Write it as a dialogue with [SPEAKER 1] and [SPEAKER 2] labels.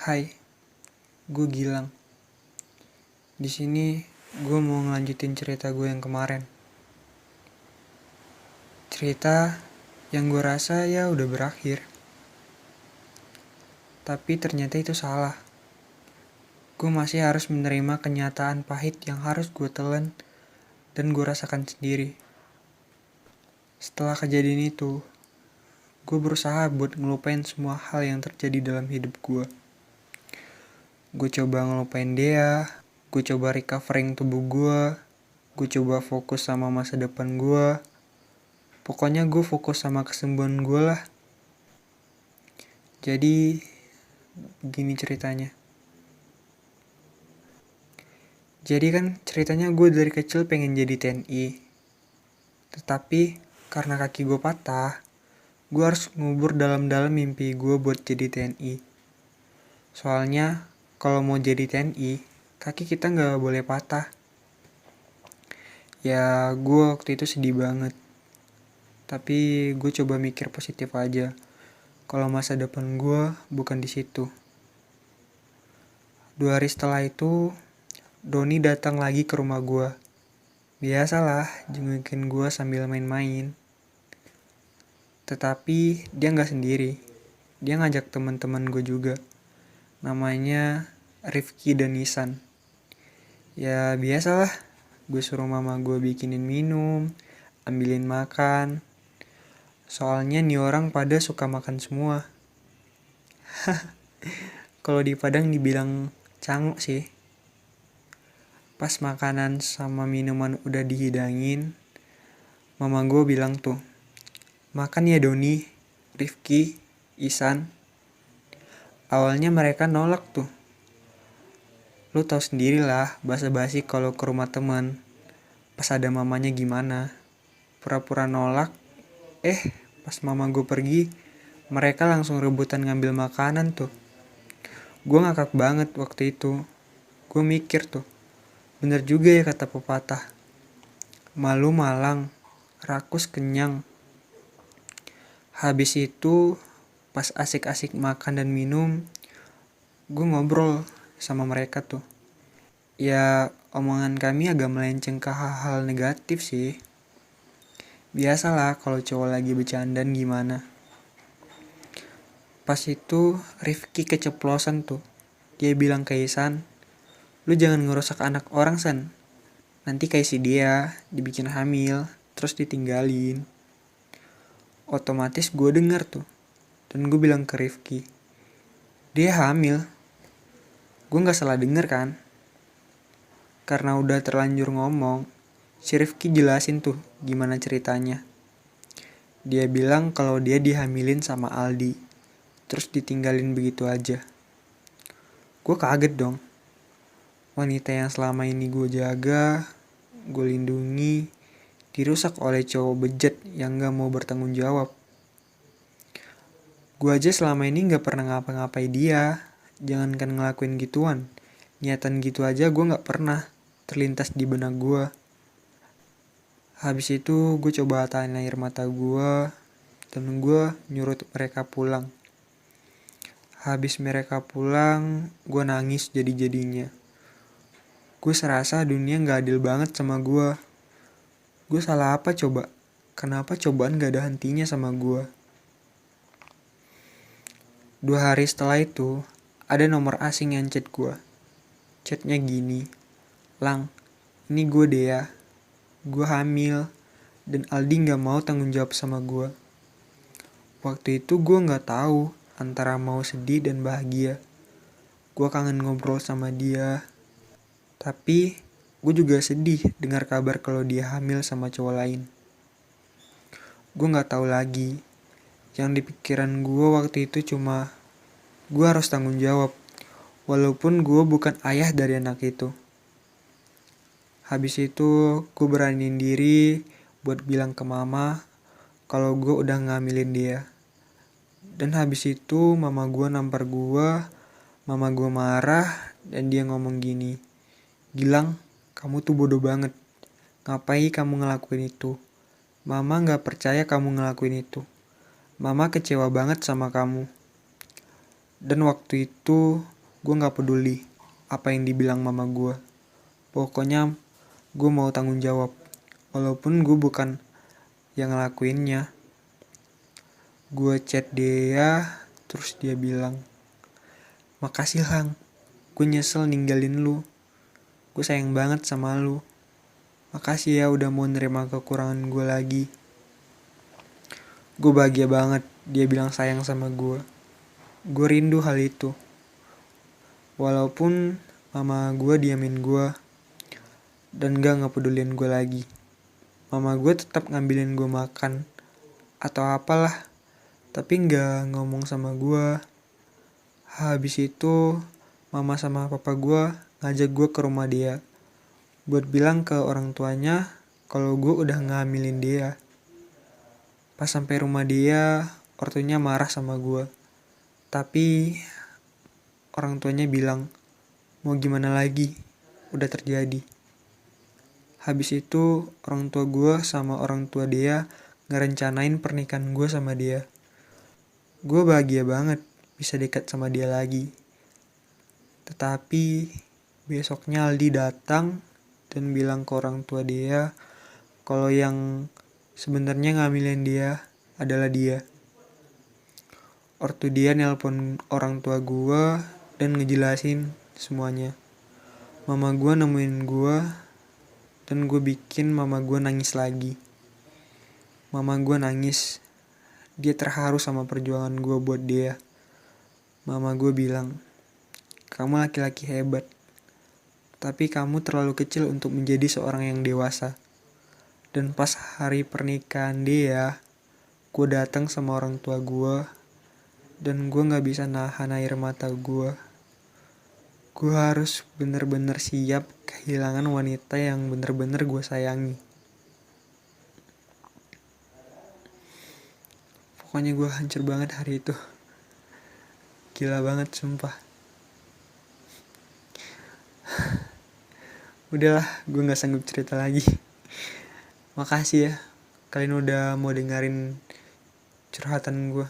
[SPEAKER 1] Hai, gue Gilang. Di sini gue mau ngelanjutin cerita gue yang kemarin. Cerita yang gue rasa ya udah berakhir. Tapi ternyata itu salah. Gue masih harus menerima kenyataan pahit yang harus gue telan dan gue rasakan sendiri. Setelah kejadian itu, gue berusaha buat ngelupain semua hal yang terjadi dalam hidup gue. Gue coba ngelupain dia, gue coba recovering tubuh gue coba fokus sama masa depan gue. Pokoknya gue fokus sama kesembuhan gue lah. Jadi, gini ceritanya. Jadi kan ceritanya gue dari kecil pengen jadi TNI. Tetapi karena kaki gue patah, gue harus ngubur dalam-dalam mimpi gue buat jadi TNI. Soalnya kalau mau jadi TNI, kaki kita gak boleh patah. Ya gue waktu itu sedih banget. Tapi gue coba mikir positif aja. Kalau masa depan gue bukan di situ. 2 hari setelah itu, Doni datang lagi ke rumah gue. Biasalah, jengukin gue sambil main-main. Tetapi dia gak sendiri. Dia ngajak teman-teman gue juga. Namanya Rifki dan Nisan. Ya biasalah, gue suruh mama gue bikinin minum, ambilin makan. Soalnya nih orang pada suka makan semua. Kalau di Padang dibilang canguk sih. Pas makanan sama minuman udah dihidangin, mama gue bilang tuh, makan ya Doni, Rifki, Isan. Awalnya mereka nolak tuh. Lu tahu sendiri lah, basa-basi kalau ke rumah teman. Pas ada mamanya gimana. Pura-pura nolak. Pas mama gue pergi, mereka langsung rebutan ngambil makanan tuh. Gue ngakak banget waktu itu. Gue mikir tuh, bener juga ya kata pepatah. Malu malang, rakus kenyang. Habis itu, pas asik-asik makan dan minum, gue ngobrol sama mereka tuh. Ya, omongan kami agak melenceng ke hal-hal negatif sih. Biasalah kalau cowok lagi bercandaan gimana. Pas itu, Rifki keceplosan tuh. Dia bilang ke Isan, lu jangan ngerusak anak orang San. Nanti kayak si dia, dibikin hamil, terus ditinggalin. Otomatis gue denger tuh. Dan gue bilang ke Rifki, dia hamil. Gue gak salah denger kan? Karena udah terlanjur ngomong, si Rifki jelasin tuh gimana ceritanya. Dia bilang kalau dia dihamilin sama Aldi, terus ditinggalin begitu aja. Gue kaget dong. Wanita yang selama ini gue jaga, gue lindungi, dirusak oleh cowok bejat yang gak mau bertanggung jawab. Gue aja selama ini gak pernah ngapa-ngapain dia, jangankan ngelakuin gituan. Niatan gitu aja gue gak pernah terlintas di benak gue. Habis itu gue coba tahan air mata gue, dan gue nyuruh mereka pulang. Habis mereka pulang, gue nangis jadi-jadinya. Gue serasa dunia gak adil banget sama gue. Gue salah apa coba? Kenapa cobaan gak ada hentinya sama gue? 2 hari setelah itu, ada nomor asing yang chat gue. Chatnya gini, Lang, ini gue Dea. Gue hamil, dan Aldi gak mau tanggung jawab sama gue. Waktu itu gue gak tahu antara mau sedih dan bahagia. Gue kangen ngobrol sama dia. Tapi gue juga sedih dengar kabar kalau dia hamil sama cowok lain. Gue gak tahu lagi. Yang di pikiran gue waktu itu cuma gue harus tanggung jawab. Walaupun gue bukan ayah dari anak itu. Habis itu gue beraniin diri buat bilang ke mama kalau gue udah ngamilin dia. Dan habis itu mama gue nampar gue. Mama gue marah dan dia ngomong gini, Gilang, kamu tuh bodoh banget. Ngapain kamu ngelakuin itu? Mama gak percaya kamu ngelakuin itu. Mama kecewa banget sama kamu. Dan waktu itu Gue gak peduli apa yang dibilang mama gue. Pokoknya gue mau tanggung jawab. Walaupun gue bukan yang ngelakuinnya. Gue chat dia, terus dia bilang, "Makasih Hang, gue nyesel ninggalin lu. Gue sayang banget sama lu. Makasih ya udah mau nerima kekurangan gue lagi." Gue bahagia banget dia bilang sayang sama gue. Gue rindu hal itu. Walaupun mama gue diamin gue dan gak ngepedulin gue lagi. Mama gue tetap ngambilin gue makan atau apalah, tapi gak ngomong sama gue. Habis itu mama sama papa gue ngajak gue ke rumah dia buat bilang ke orang tuanya kalau gue udah ngehamilin dia. Pas sampai rumah dia, ortunya marah sama gue. Tapi orang tuanya bilang, mau gimana lagi, udah terjadi. Habis itu orang tua gue sama orang tua dia ngerencanain pernikahan gue sama dia. Gue bahagia banget bisa dekat sama dia lagi. Tetapi besoknya Aldi datang dan bilang ke orang tua dia kalau yang sebenarnya ngambilin dia adalah dia. Ortu dia nelpon orang tua gue dan ngejelasin semuanya. Mama gue nemuin gue dan gue bikin mama gue nangis lagi. Mama gue nangis. Dia terharu sama perjuangan gue buat dia. Mama gue bilang, "Kamu laki-laki hebat. Tapi kamu terlalu kecil untuk menjadi seorang yang dewasa." Dan pas hari pernikahan dia, gue datang sama orang tua gue. Dan gue gak bisa nahan air mata gue. Gue harus bener-bener siap kehilangan wanita yang bener-bener gue sayangi. Pokoknya gue hancur banget hari itu. Gila banget sumpah. Udahlah, gue gak sanggup cerita lagi. Makasih ya, kalian udah mau dengerin curhatan gue.